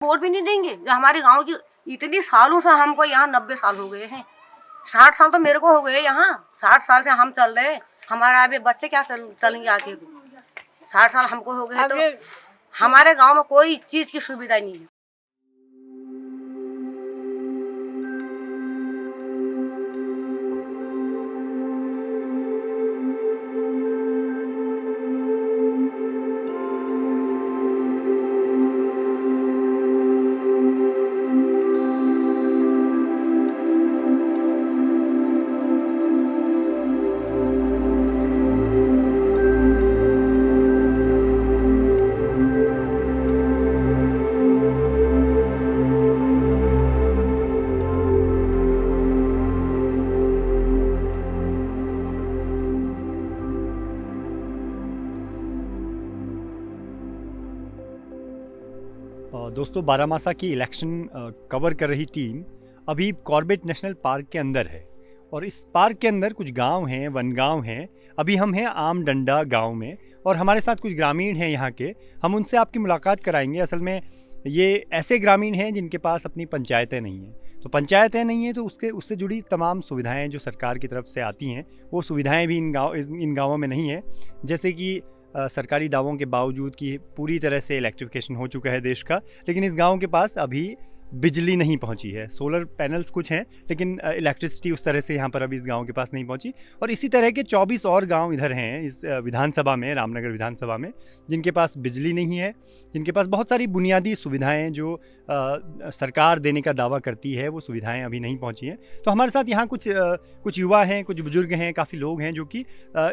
Vote भी नहीं देंगे जो हमारे गांव की। इतनी सालों से हमको यहाँ 90 साल हो गए हैं, 60 साल तो मेरे को हो गए यहाँ। 60 साल से हम चल रहे हैं, हमारा अभी बच्चे क्या चलेंगे आगे को। 60 साल हमको हो गए तो हमारे गांव में कोई चीज की सुविधा नहीं है। दोस्तों, बारामासा की इलेक्शन कवर कर रही टीम अभी कॉर्बेट नेशनल पार्क के अंदर है और इस पार्क के अंदर कुछ गांव हैं, वन गांव हैं। अभी हम हैं आम डंडा गांव में और हमारे साथ कुछ ग्रामीण हैं यहाँ के। हम उनसे आपकी मुलाकात कराएंगे। असल में ये ऐसे ग्रामीण हैं जिनके पास अपनी पंचायतें नहीं हैं। तो पंचायतें नहीं हैं तो उससे जुड़ी तमाम सुविधाएँ जो सरकार की तरफ से आती हैं वो सुविधाएँ भी इन गाँवों में नहीं हैं। जैसे कि सरकारी दावों के बावजूद कि पूरी तरह से इलेक्ट्रिफिकेशन हो चुका है देश का, लेकिन इस गांव के पास अभी बिजली नहीं पहुंची है। सोलर पैनल्स कुछ हैं लेकिन इलेक्ट्रिसिटी उस तरह से यहाँ पर अभी इस गांव के पास नहीं पहुंची। और इसी तरह के 24 और गांव इधर हैं इस विधानसभा में, रामनगर विधानसभा में, जिनके पास बिजली नहीं है, जिनके पास बहुत सारी बुनियादी सुविधाएं जो सरकार देने का दावा करती है वो सुविधाएं अभी नहीं पहुंची हैं। तो हमारे साथ यहाँ कुछ युवा हैं, कुछ बुजुर्ग हैं, काफ़ी लोग हैं जो कि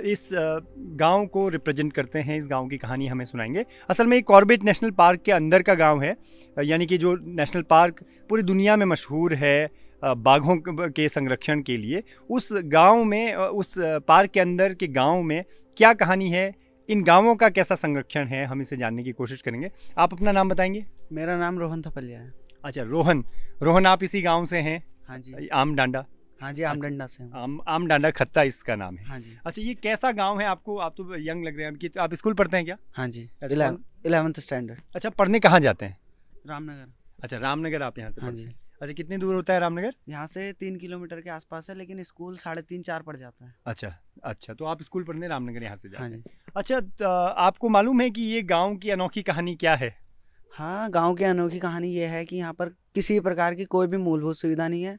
इस गाँव को रिप्रेजेंट करते हैं। इस गाँव की कहानी हमें सुनाएंगे। असल में कॉर्बेट नेशनल पार्क के अंदर का गाँव है, यानी कि जो नेशनल पार्क पूरी दुनिया में मशहूर है बाघों के संरक्षण के लिए। उस गांव में, उस पार्क के अंदर के गांव में क्या कहानी है, इन गांवों का कैसा संरक्षण है, हम इसे जानने की कोशिश करेंगे। आप अपना नाम बताएंगे? मेरा नाम रोहन थपलिया है। अच्छा, रोहन आप इसी गांव से हैं? हाँ जी। आम डांडा? हाँ जी, आम डंडा से हूँ। आम डांडा खत्ता इसका नाम है। हाँ जी। अच्छा, ये कैसा गांव है? आप तो यंग लग रहे हैं कि आप स्कूल पढ़ते हैं क्या? हाँ जी, अच्छा, 11th स्टैंडर्ड। अच्छा, पढ़ने कहाँ जाते हैं? रामनगर। अच्छा, रामनगर आप यहाँ से हाँ पढ़ते हैं। जी। अच्छा, कितनी दूर होता है रामनगर? यहाँ से 3 किलोमीटर के आसपास है, लेकिन स्कूल 3.5-4 पड़ जाता है। अच्छा, तो आप स्कूल पढ़ने रामनगर यहाँ से जाते हाँ हैं। जी। अच्छा, आपको मालूम है कि ये गांव की अनोखी कहानी क्या है? हाँ, गांव की अनोखी कहानी ये है कि यहाँ पर किसी प्रकार की कोई भी मूलभूत सुविधा नहीं है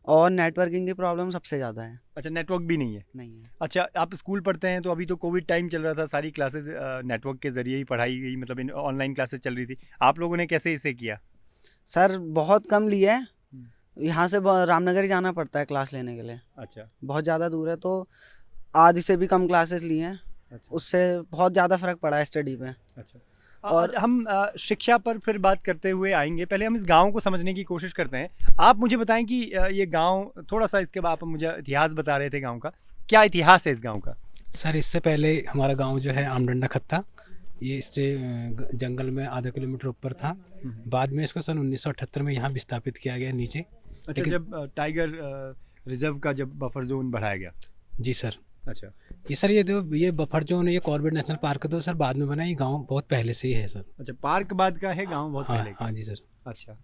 और नेटवर्किंग की प्रॉब्लम सबसे ज़्यादा है। अच्छा, नेटवर्क भी नहीं है? नहीं है। अच्छा, आप स्कूल पढ़ते हैं तो अभी तो कोविड टाइम चल रहा था, सारी क्लासेस नेटवर्क के ज़रिए ही पढ़ाई गई, मतलब ऑनलाइन क्लासेस चल रही थी। आप लोगों ने कैसे इसे किया? सर बहुत कम लिए है, यहाँ से रामनगर ही जाना पड़ता है क्लास लेने के लिए। अच्छा, बहुत ज़्यादा दूर है तो आधी से भी कम क्लासेस लिए हैं। अच्छा, उससे बहुत ज़्यादा फर्क पड़ा है स्टडी पे। अच्छा। और हम शिक्षा पर फिर बात करते हुए आएंगे। पहले हम इस गांव को समझने की कोशिश करते हैं। आप मुझे बताएं कि ये गांव, थोड़ा सा इसके बाद आप मुझे इतिहास बता रहे थे गांव का, क्या इतिहास है इस गांव का? सर, इससे पहले हमारा गांव जो है आमडंडा खत्ता, ये इससे जंगल में आधा किलोमीटर ऊपर था। बाद में इसको सन 1978 में यहाँ विस्थापित किया गया नीचे। अच्छा, जब टाइगर रिजर्व का जब बफर जोन बढ़ाया गया? जी सर। अच्छा, ये सर, ये बफर जोन, ये कॉर्बेट नेशनल पार्क तो सर बाद में बना, ये गांव बहुत पहले से ही है सर। अच्छा, पार्क बाद का है, गांव बहुत पहले का? हाँ जी सर। अच्छा,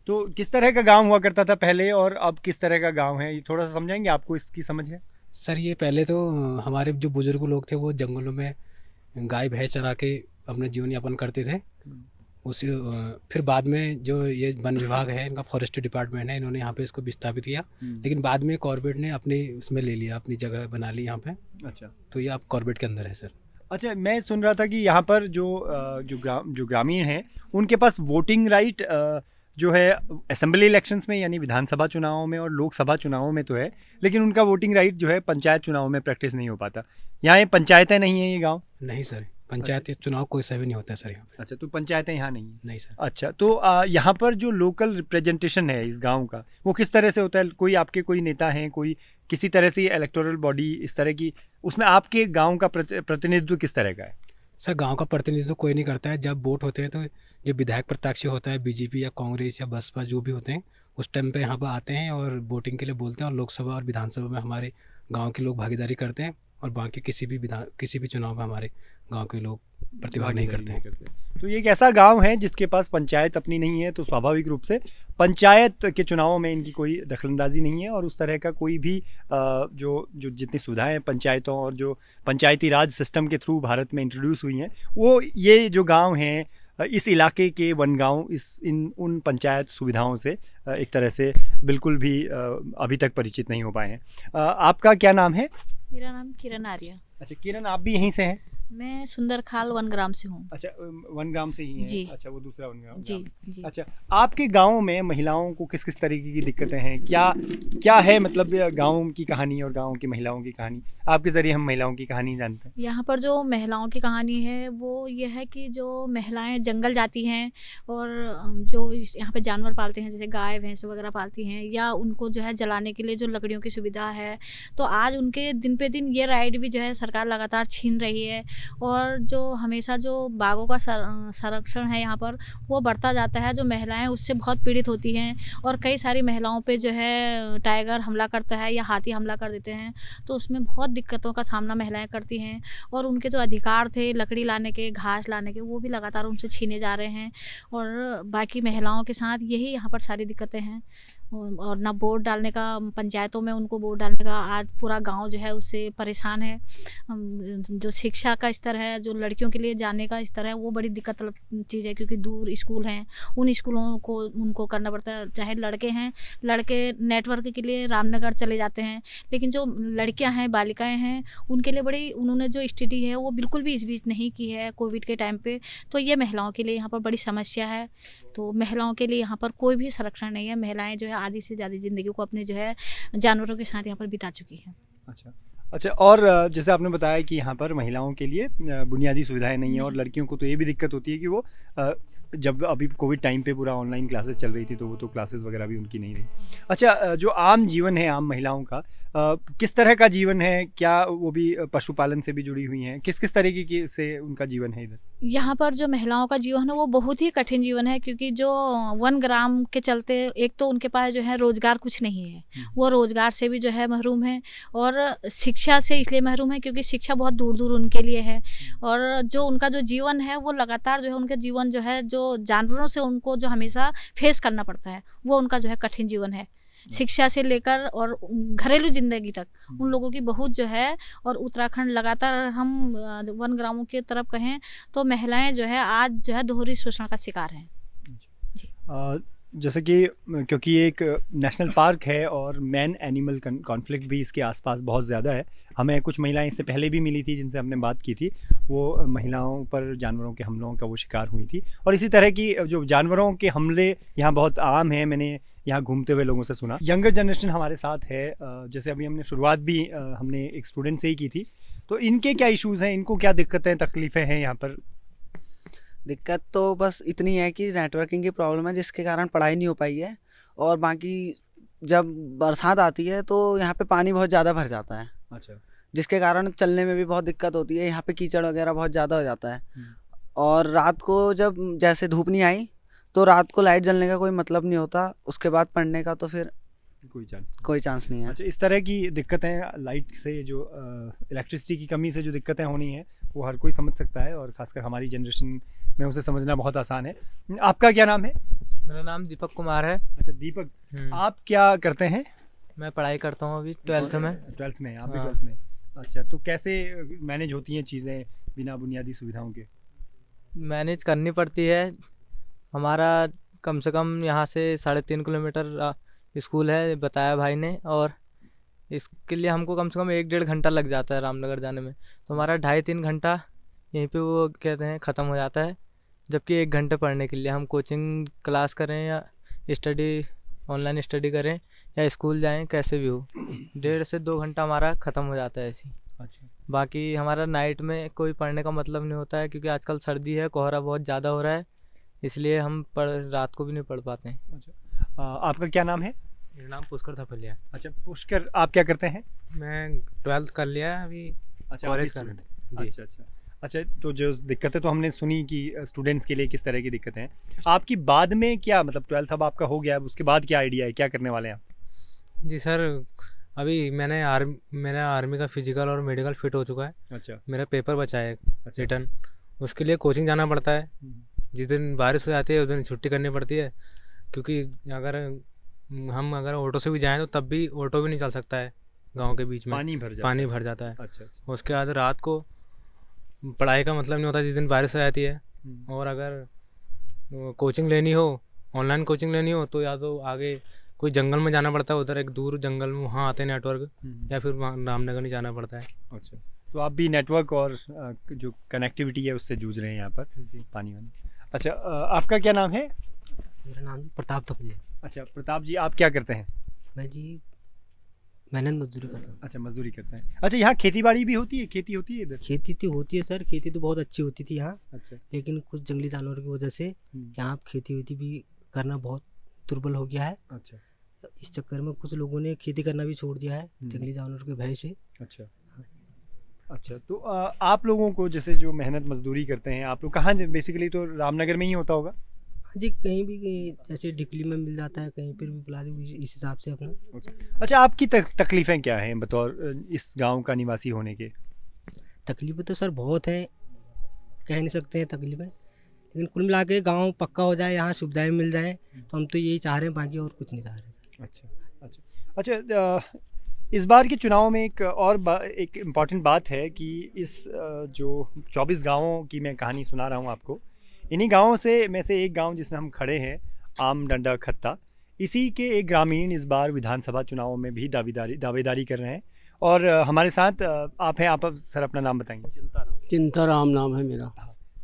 तो किस तरह का गांव हुआ करता था पहले और अब किस तरह का गांव है, ये थोड़ा सा समझाएंगे? आपको इसकी समझ है? सर, ये पहले तो हमारे जो बुजुर्ग लोग थे वो जंगलों में गाय भैंस चरा के अपना जीवन यापन करते थे। फिर बाद में जो ये वन विभाग है, इनका फॉरेस्ट्री डिपार्टमेंट है, इन्होंने यहाँ पे इसको विस्थापित किया। लेकिन बाद में कॉर्बेट ने अपने उसमें ले लिया, अपनी जगह बना ली यहाँ पे। अच्छा, तो ये आप कॉर्बेट के अंदर है सर। अच्छा, मैं सुन रहा था कि यहाँ पर जो ग्रामीण हैं उनके पास वोटिंग राइट जो है असेंबली इलेक्शंस में, यानी विधानसभा चुनावों में और लोकसभा चुनावों में तो है, लेकिन उनका वोटिंग राइट जो है पंचायत चुनावों में प्रैक्टिस नहीं हो पाता। यहाँ ये पंचायतें नहीं हैं ये गाँव? नहीं सर, पंचायत चुनाव कोई सा भी नहीं होता है सर यहाँ पे। अच्छा, तो पंचायतें यहाँ नहीं है? नहीं सर। अच्छा, तो यहाँ पर जो लोकल रिप्रेजेंटेशन है इस गांव का, वो किस तरह से होता है? कोई नेता हैं, कोई किसी तरह से इलेक्टोरल बॉडी इस तरह की, उसमें आपके गांव का प्रतिनिधित्व किस तरह का है? सर, गांव का प्रतिनिधित्व कोई नहीं करता है। जब वोट होते हैं तो जो विधायक प्रत्याशी होता है, बीजेपी या कांग्रेस या बसपा जो भी होते हैं, उस टाइम पे यहाँ पर आते हैं और वोटिंग के लिए बोलते हैं। और लोकसभा और विधानसभा में हमारे गाँव के लोग भागीदारी करते हैं। और बाकी किसी भी चुनाव में हमारे गांव के लोग प्रतिभाग नहीं करते हैं। तो ये एक ऐसा गांव है जिसके पास पंचायत अपनी नहीं है, तो स्वाभाविक रूप से पंचायत के चुनावों में इनकी कोई दखलंदाजी नहीं है और उस तरह का कोई भी जो जितनी सुविधाएं हैं पंचायतों और जो पंचायती राज सिस्टम के थ्रू भारत में इंट्रोड्यूस हुई हैं, वो ये जो गांव हैं इस इलाके के वन गांव उन पंचायत सुविधाओं से एक तरह से बिल्कुल भी अभी तक परिचित नहीं हो पाए हैं। आपका क्या नाम है? मेरा नाम किरण आर्या। अच्छा किरण, आप भी यहीं से हैं? मैं सुंदरखाल 1 ग्राम से हूँ। अच्छा, 1 ग्राम से ही हैं? जी। अच्छा, वो दूसरा 1 ग्राम। जी जी। अच्छा, आपके गांव में महिलाओं को किस किस तरीके की दिक्कतें हैं? क्या है मतलब गांव की कहानी और गांव की महिलाओं की कहानी? आपके ज़रिए हम महिलाओं की कहानी जानते हैं। यहाँ पर जो महिलाओं की कहानी है वो ये है कि जो महिलाएं जंगल जाती हैं और जो यहाँ पे जानवर पालते हैं, जैसे गाय भैंस वगैरह पालती हैं, या उनको जो है जलाने के लिए जो लकड़ियों की सुविधा है, तो आज उनके दिन पे दिन ये राइट भी जो है सरकार लगातार छीन रही है। और जो हमेशा जो बाघों का संरक्षण है यहाँ पर वो बढ़ता जाता है। जो महिलाएं उससे बहुत पीड़ित होती हैं और कई सारी महिलाओं पे जो है टाइगर हमला करता है या हाथी हमला कर देते हैं, तो उसमें बहुत दिक्कतों का सामना महिलाएं करती हैं। और उनके जो अधिकार थे लकड़ी लाने के, घास लाने के, वो भी लगातार उनसे छीने जा रहे हैं। और बाकी महिलाओं के साथ यही यहाँ पर सारी दिक्कतें हैं। और ना वोट डालने का, पंचायतों में उनको वोट डालने का, आज पूरा गांव जो है उससे परेशान है। जो शिक्षा का स्तर है, जो लड़कियों के लिए जाने का स्तर है, वो बड़ी दिक्कत चीज़ है, क्योंकि दूर स्कूल हैं, उन स्कूलों को उनको करना पड़ता है। चाहे लड़के हैं, लड़के नेटवर्क के लिए रामनगर चले जाते हैं, लेकिन जो लड़कियां हैं, बालिकाएं हैं, उनके लिए बड़ी उन्होंने जो स्थिति है वो बिल्कुल भी इस बीच नहीं की है कोविड के टाइम पे। तो ये महिलाओं के लिए यहाँ पर बड़ी समस्या है। तो महिलाओं के लिए यहाँ पर कोई भी संरक्षण नहीं है। महिलाएं जो है आधी से ज़्यादा ज़िंदगी को अपने जो है जानवरों के साथ यहाँ पर बिता चुकी हैं। अच्छा, और जैसे आपने बताया कि यहाँ पर महिलाओं के लिए बुनियादी सुविधाएं नहीं है और लड़कियों को तो ये भी दिक्कत होती है कि वो जब अभी कोविड टाइम पे पूरा ऑनलाइन क्लासेस चल रही थी तो वो तो क्लासेस वगैरह भी उनकी नहीं रही। अच्छा, जो आम जीवन है आम महिलाओं का, किस तरह का जीवन है? क्या वो भी पशुपालन से भी जुड़ी हुई हैं? किस किस तरीके की से उनका जीवन है इधर? यहाँ पर जो महिलाओं का जीवन है वो बहुत ही कठिन जीवन है, क्योंकि जो 1 ग्राम के चलते एक तो उनके पास जो है रोजगार कुछ नहीं है, वो रोजगार से भी जो है महरूम है, और शिक्षा से इसलिए महरूम है क्योंकि शिक्षा बहुत दूर दूर उनके लिए है। और जो उनका जो जीवन है वो लगातार जो है उनका जीवन जो है जो जानवरों से उनको जो हमेशा फेस करना पड़ता है, वो उनका जो है कठिन जीवन है। शिक्षा से लेकर और घरेलू जिंदगी तक उन लोगों की बहुत जो है। और उत्तराखंड लगातार हम 1 ग्रामों की तरफ कहें तो महिलाएं जो है आज जो है दोहरी शोषण का शिकार हैं। जैसे कि क्योंकि ये एक नेशनल पार्क है और मैन एनिमल कॉन्फ्लिक्ट भी इसके आसपास बहुत ज़्यादा है। हमें कुछ महिलाएं इससे पहले भी मिली थी जिनसे हमने बात की थी, वो महिलाओं पर जानवरों के हमलों का वो शिकार हुई थी। और इसी तरह की जो जानवरों के हमले यहाँ बहुत आम हैं, मैंने यहाँ घूमते हुए लोगों से सुना। यंगर जनरेशन हमारे साथ है, जैसे अभी हमने शुरुआत भी हमने एक स्टूडेंट से ही की थी, तो इनके क्या इश्यूज़ हैं, इनको क्या दिक्कतें तकलीफ़ें हैं यहाँ पर? दिक्कत तो बस इतनी है कि नेटवर्किंग की प्रॉब्लम है, जिसके कारण पढ़ाई नहीं हो पाई है। और बाकी जब बरसात आती है तो यहाँ पे पानी बहुत ज़्यादा भर जाता है। अच्छा। जिसके कारण चलने में भी बहुत दिक्कत होती है। यहाँ पे कीचड़ वगैरह बहुत ज़्यादा हो जाता है। और रात को जब जैसे धूप नहीं आई तो रात को लाइट जलने का कोई मतलब नहीं होता, उसके बाद पढ़ने का तो फिर कोई चांस नहीं है। अच्छा, इस तरह की दिक्कतें, लाइट से जो इलेक्ट्रिसिटी की कमी से जो दिक्कतें होनी है वो हर कोई समझ सकता है, और खासकर हमारी जनरेशन में उसे समझना बहुत आसान है। आपका क्या नाम है? मेरा नाम दीपक कुमार है। अच्छा दीपक, आप क्या करते हैं? मैं पढ़ाई करता हूँ अभी 12th में। 12th में? आप भी हाँ। 12th में? अच्छा, तो कैसे मैनेज होती हैं चीज़ें बिना बुनियादी सुविधाओं के? मैनेज करनी पड़ती है। हमारा कम से कम यहाँ से 3.5 किलोमीटर स्कूल है, बताया भाई ने, और इसके लिए हमको कम से कम 1-1.5 घंटा लग जाता है रामनगर जाने में। तो हमारा 2.5-3 घंटा यहीं पे वो कहते हैं ख़त्म हो जाता है, जबकि 1 घंटे पढ़ने के लिए हम कोचिंग क्लास करें या स्टडी ऑनलाइन स्टडी करें या स्कूल जाएं, कैसे भी हो 1.5 से 2 घंटा हमारा ख़त्म हो जाता है ऐसे। अच्छा। बाकी हमारा नाइट में कोई पढ़ने का मतलब नहीं होता है, क्योंकि आजकल सर्दी है, कोहरा बहुत ज़्यादा हो रहा है, इसलिए हम रात को भी नहीं पढ़ पाते हैं। अच्छा, आपका क्या नाम है? मेरा नाम पुष्कर थपलिया। अच्छा पुष्कर, आप क्या करते हैं? मैं 12th कर लिया अभी। अच्छा, कॉलेज अभी कर student। जी। अच्छा, तो जो दिक्कतें तो हमने सुनी कि स्टूडेंट्स के लिए किस तरह की दिक्कतें हैं, आपकी बाद में क्या, मतलब 12th अब आपका हो गया, अब उसके बाद क्या आइडिया है, क्या करने वाले हैं आप? जी सर, अभी मेरा आर्मी का फिजिकल और मेडिकल फिट हो चुका है। अच्छा मेरा पेपर बचा है अच्छा रिटर्न, उसके लिए कोचिंग जाना पड़ता है। जिस दिन बारिश हो जाती है उस दिन छुट्टी करनी पड़ती है, क्योंकि अगर ऑटो से भी जाएँ तो तब भी ऑटो भी नहीं चल सकता है गांव के बीच में, पानी भर जाता है। अच्छा उसके बाद रात को पढ़ाई का मतलब नहीं होता जिस दिन बारिश हो जाती है। और अगर कोचिंग लेनी हो, ऑनलाइन कोचिंग लेनी हो, तो या तो आगे कोई जंगल में जाना पड़ता है, उधर एक दूर जंगल में वहाँ आते हैं नेटवर्क, या फिर वहाँ रामनगर नहीं जाना पड़ता है। अच्छा, तो आप भी नेटवर्क और जो कनेक्टिविटी है उससे जूझ रहे हैं यहाँ पर पानी वानी। अच्छा, आपका क्या नाम है? मेरा नाम प्रताप थपलिया। अच्छा प्रताप जी, आप क्या करते हैं? मैं जी मेहनत मजदूरी करता हूँ। अच्छा, मजदूरी करते हैं। अच्छा, यहाँ खेती बाड़ी भी होती है? खेती होती है इधर? खेती तो होती है सर, खेती तो बहुत अच्छी होती थी यहाँ, अच्छा लेकिन कुछ जंगली जानवरों की वजह से यहाँ अब खेती वेती भी करना बहुत दुर्बल हो गया है। अच्छा इस चक्कर में कुछ लोगों ने खेती करना भी छोड़ दिया है जंगली जानवरों के भय से। अच्छा अच्छा, तो आप लोगों को जैसे जो मेहनत मजदूरी करते हैं, आप लोग कहाँ बेसिकली तो रामनगर में ही होता होगा? हाँ जी, कहीं भी जैसे ढिकली में मिल जाता है, कहीं पर भी बुला दो, इस हिसाब से अपना। अच्छा, आपकी तकलीफ़ें क्या हैं बतौर इस गांव का निवासी होने के? तकलीफें तो सर बहुत हैं, कह नहीं सकते हैं तकलीफें, लेकिन कुल मिला के गाँव पक्का हो जाए, यहाँ सुविधाएं मिल जाएं, तो हम तो यही चाह रहे हैं, बाकी और कुछ नहीं चाह रहे। अच्छा अच्छा अच्छा, इस बार के चुनाव में एक इम्पॉर्टेंट बात है कि इस जो 24 गांवों की मैं कहानी सुना रहा हूं आपको, इन्हीं गांवों में से एक गांव जिसमें हम खड़े हैं, आम डंडा खत्ता, इसी के एक ग्रामीण इस बार विधानसभा चुनावों में भी दावेदारी कर रहे हैं। और हमारे साथ आप हैं। आप सर अपना नाम बताएंगे? चिंताराम नाम है मेरा।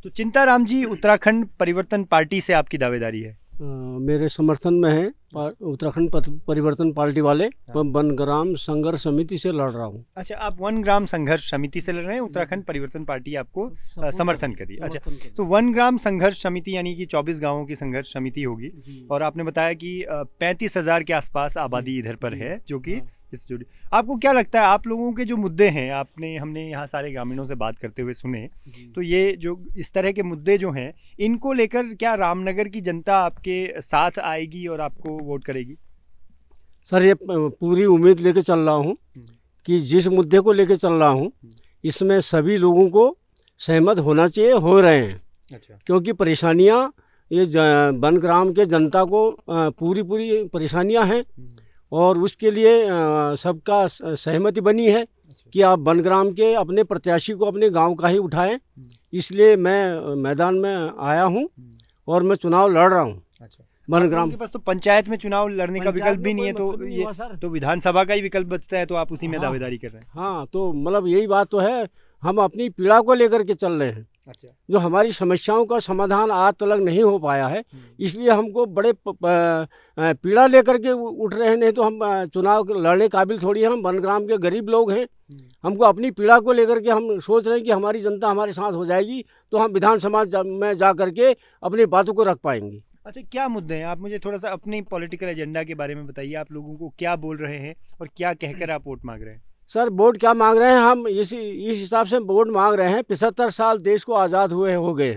तो चिंताराम जी, उत्तराखंड परिवर्तन पार्टी से आपकी दावेदारी है? मेरे समर्थन में है उत्तराखंड परिवर्तन पार्टी वाले। वनग्राम संघर्ष समिति से लड़ रहा हूँ। अच्छा, आप वनग्राम संघर्ष समिति से लड़ रहे हैं, उत्तराखंड परिवर्तन पार्टी आपको समर्थन करी। अच्छा, तो वनग्राम संघर्ष समिति यानी कि 24 गांवों की संघर्ष समिति होगी, और आपने बताया कि 35,000 के आसपास आबादी इधर पर है जो कि इससे जुड़ी। आपको क्या लगता है, आप लोगों के जो मुद्दे हैं, हमने यहाँ सारे ग्रामीणों से बात करते हुए सुने, तो ये जो इस तरह के मुद्दे जो हैं, इनको लेकर क्या रामनगर की जनता आपके साथ आएगी और आपको वोट करेगी? सर, ये पूरी उम्मीद लेके चल रहा हूँ कि जिस मुद्दे को लेके चल रहा हूँ इसमें सभी लोगों को सहमत होना चाहिए, हो रहे हैं। अच्छा, क्योंकि क्योंकि परेशानियाँ ये वनग्राम के जनता को पूरी परेशानियाँ हैं, और उसके लिए सबका सहमति बनी है कि आप वनग्राम के अपने प्रत्याशी को अपने गांव का ही उठाएं। इसलिए मैं मैदान में आया हूं और मैं चुनाव लड़ रहा हूं। अच्छा, वनग्राम के पास तो पंचायत में चुनाव लड़ने का विकल्प भी नहीं है, तो मतलब ये तो विधानसभा का ही विकल्प बचता है, तो आप उसी में हाँ। दावेदारी कर रहे हैं? हाँ, तो मतलब यही बात तो है, हम अपनी पीड़ा को लेकर के चल रहे हैं। अच्छा, जो हमारी समस्याओं का समाधान आज तक नहीं हो पाया है, इसलिए हमको बड़े पीड़ा लेकर के उठ रहे हैं। नहीं तो हम चुनाव लड़ने काबिल थोड़ी है, हम वनग्राम के गरीब लोग हैं। हमको अपनी पीड़ा को लेकर के हम सोच रहे हैं कि हमारी जनता हमारे साथ हो जाएगी तो हम विधानसभा में जा करके अपनी बातों को रख पाएंगे। अच्छा, क्या मुद्दे हैं? आप मुझे थोड़ा सा अपने पॉलिटिकल एजेंडा के बारे में बताइए। आप लोगों को क्या बोल रहे हैं और क्या कहकर आप वोट मांग रहे हैं? सर, वोट क्या मांग रहे हैं, हम इस हिसाब से वोट मांग रहे हैं। 75 साल देश को आज़ाद हुए हो गए,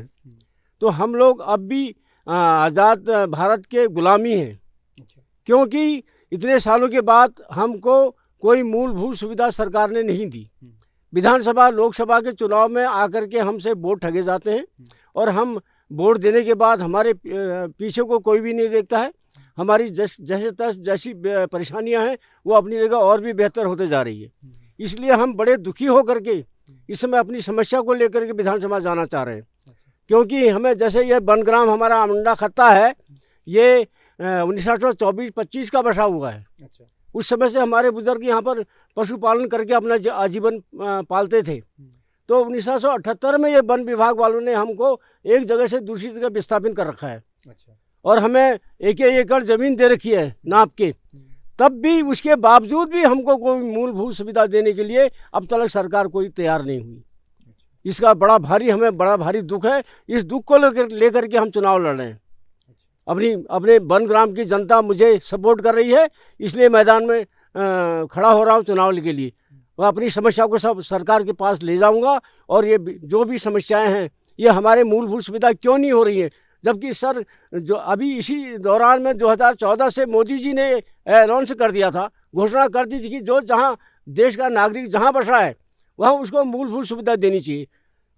तो हम लोग अब भी आज़ाद भारत के गुलामी हैं। अच्छा, क्योंकि इतने सालों के बाद हमको कोई मूलभूत सुविधा सरकार ने नहीं दी। विधानसभा लोकसभा के चुनाव में आकर के हमसे वोट ठगे जाते हैं, और हम वोट देने के बाद हमारे पीछे को कोई भी नहीं देखता है। हमारी जैसी परेशानियां हैं वो अपनी जगह और भी बेहतर होते जा रही है। इसलिए हम बड़े दुखी होकर के इस समय अपनी समस्या को लेकर के विधानसभा जाना चाह रहे हैं। क्योंकि हमें जैसे ये वनग्राम हमारा आमडा खत्ता है, ये 1924-25 का बसा हुआ है। अच्छा, उस समय से हमारे बुजुर्ग यहाँ पर पशुपालन करके अपना आजीवन पालते थे। तो 1978 में ये वन विभाग वालों ने हमको एक जगह से दूसरी जगह विस्थापित कर रखा है। अच्छा, और हमें 1 एकड़ ज़मीन दे रखी है नाप के, तब भी उसके बावजूद भी हमको कोई मूलभूत सुविधा देने के लिए अब तक सरकार कोई तैयार नहीं हुई। इसका हमें बड़ा भारी दुख है। इस दुख को लेकर के हम चुनाव लड़ रहे हैं। अपने वनग्राम की जनता मुझे सपोर्ट कर रही है, इसलिए मैदान में खड़ा हो रहा हूँ चुनाव के लिए। मैं अपनी समस्या को सब सरकार के पास ले जाऊंगा, और ये जो भी समस्याएं हैं, ये हमारे मूलभूत सुविधा क्यों नहीं हो रही है, जबकि सर जो अभी इसी दौरान में 2014 से मोदी जी ने अनाउंस कर दिया था घोषणा कर दी थी कि जो जहाँ देश का नागरिक जहाँ बसा है वहाँ उसको मूलभूत सुविधा देनी चाहिए,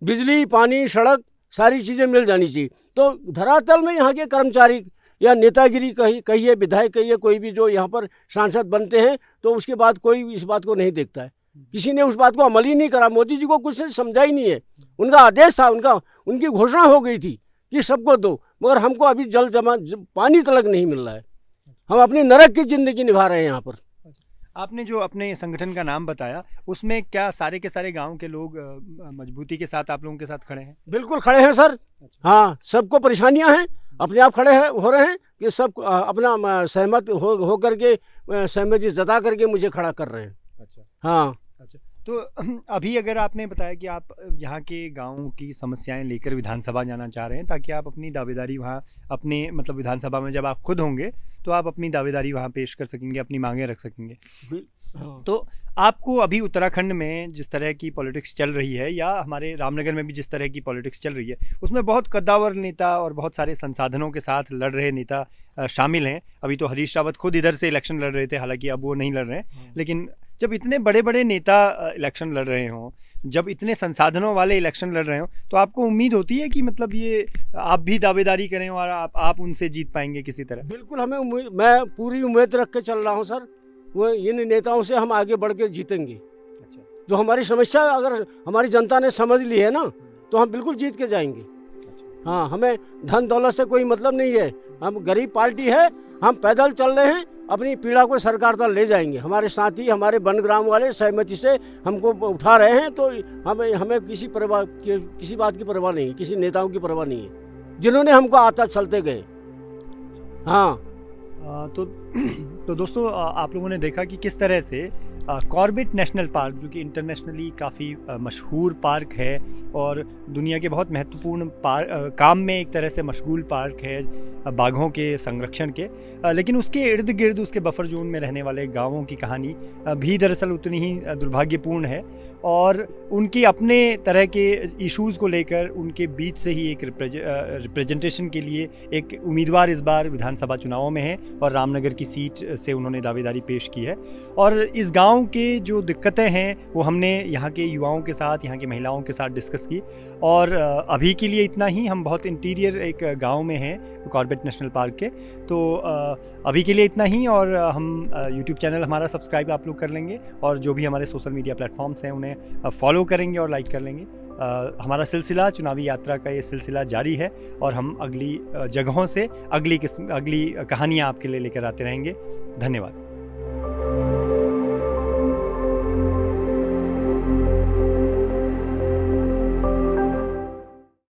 बिजली, पानी, सड़क, सारी चीज़ें मिल जानी चाहिए। तो धरातल में यहाँ के कर्मचारी या नेतागिरी कहिए, विधायक कहिए, कोई भी जो यहाँ पर सांसद बनते हैं, तो उसके बाद कोई इस बात को नहीं देखता है। किसी ने उस बात को अमल ही नहीं करा। मोदी जी को कुछ समझा ही नहीं है। उनका आदेश था, उनकी घोषणा हो गई थी कि सबको दो, मगर हमको अभी पानी तलक नहीं मिल रहा है। हम अपनी नरक की जिंदगी निभा रहे हैं यहाँ पर। आपने जो अपने संगठन का नाम बताया, उसमें क्या सारे के सारे गांव के लोग मजबूती के साथ आप लोगों के साथ खड़े हैं? बिल्कुल खड़े हैं सर। हाँ, सबको परेशानियां हैं, अपने आप खड़े हैं, हो रहे हैं कि सब अपना सहमत हो करके, सहमति जता करके मुझे खड़ा कर रहे हैं। अच्छा, हाँ। अच्छा, तो अभी अगर आपने बताया कि आप यहाँ के गाँव की समस्याएं लेकर विधानसभा जाना चाह रहे हैं ताकि आप अपनी दावेदारी वहाँ अपने मतलब विधानसभा में जब आप खुद होंगे तो आप अपनी दावेदारी वहाँ पेश कर सकेंगे, अपनी मांगें रख सकेंगे। हाँ। तो आपको अभी उत्तराखंड में जिस तरह की पॉलिटिक्स चल रही है या हमारे रामनगर में भी जिस तरह की पॉलिटिक्स चल रही है, उसमें बहुत कद्दावर नेता और बहुत सारे संसाधनों के साथ लड़ रहे नेता शामिल हैं। अभी तो हरीश रावत खुद इधर से इलेक्शन लड़ रहे थे, हालांकि अब वो नहीं लड़ रहे हैं। लेकिन जब इतने बड़े बड़े नेता इलेक्शन लड़ रहे हों, जब इतने संसाधनों वाले इलेक्शन लड़ रहे हों, तो आपको उम्मीद होती है कि मतलब ये आप भी दावेदारी करें और आप उनसे जीत पाएंगे किसी तरह? बिल्कुल, मैं पूरी उम्मीद रख के चल रहा हूँ सर। वो इन नेताओं से हम आगे बढ़ के जीतेंगे। अच्छा, जो हमारी समस्या अगर हमारी जनता ने समझ ली है ना, तो हम बिल्कुल जीत के जाएंगे। हाँ, हमें धन दौलत से कोई मतलब नहीं है। हम गरीब पार्टी है, हम पैदल चल रहे हैं, अपनी पीड़ा को सरकार तक ले जाएंगे। हमारे साथी, हमारे वनग्राम वाले सहमति से हमको उठा रहे हैं, तो हमें किसी बात की परवाह नहीं है, किसी नेताओं की परवाह नहीं है, जिन्होंने हमको आता चलते गए। हाँ। तो दोस्तों, आप लोगों ने देखा कि किस तरह से कॉर्बेट नेशनल पार्क, जो कि इंटरनेशनली काफ़ी मशहूर पार्क है और दुनिया के बहुत महत्वपूर्ण काम में एक तरह से मशगूल पार्क है बाघों के संरक्षण के, लेकिन उसके इर्द गिर्द उसके बफर जोन में रहने वाले गांवों की कहानी भी दरअसल उतनी ही दुर्भाग्यपूर्ण है। और उनकी अपने तरह के इश्यूज़ को लेकर उनके बीच से ही एक रिप्रेजेंटेशन के लिए एक उम्मीदवार इस बार विधानसभा चुनावों में है और रामनगर की सीट से उन्होंने दावेदारी पेश की है। और इस गांव के जो दिक्कतें हैं वो हमने यहाँ के युवाओं के साथ, यहाँ की महिलाओं के साथ डिस्कस की। और अभी के लिए इतना ही। हम बहुत इंटीरियर एक गांव में हैं कॉर्बेट नेशनल पार्क के, तो अभी के लिए इतना ही। और हम यूट्यूब चैनल हमारा सब्सक्राइब आप लोग कर लेंगे और जो भी हमारे सोशल मीडिया प्लेटफॉर्म्स हैं उन्हें फॉलो करेंगे और लाइक कर लेंगे। हमारा सिलसिला, चुनावी यात्रा का ये सिलसिला जारी है और हम अगली जगहों से अगली कहानियाँ आपके लिए लेकर आते रहेंगे। धन्यवाद।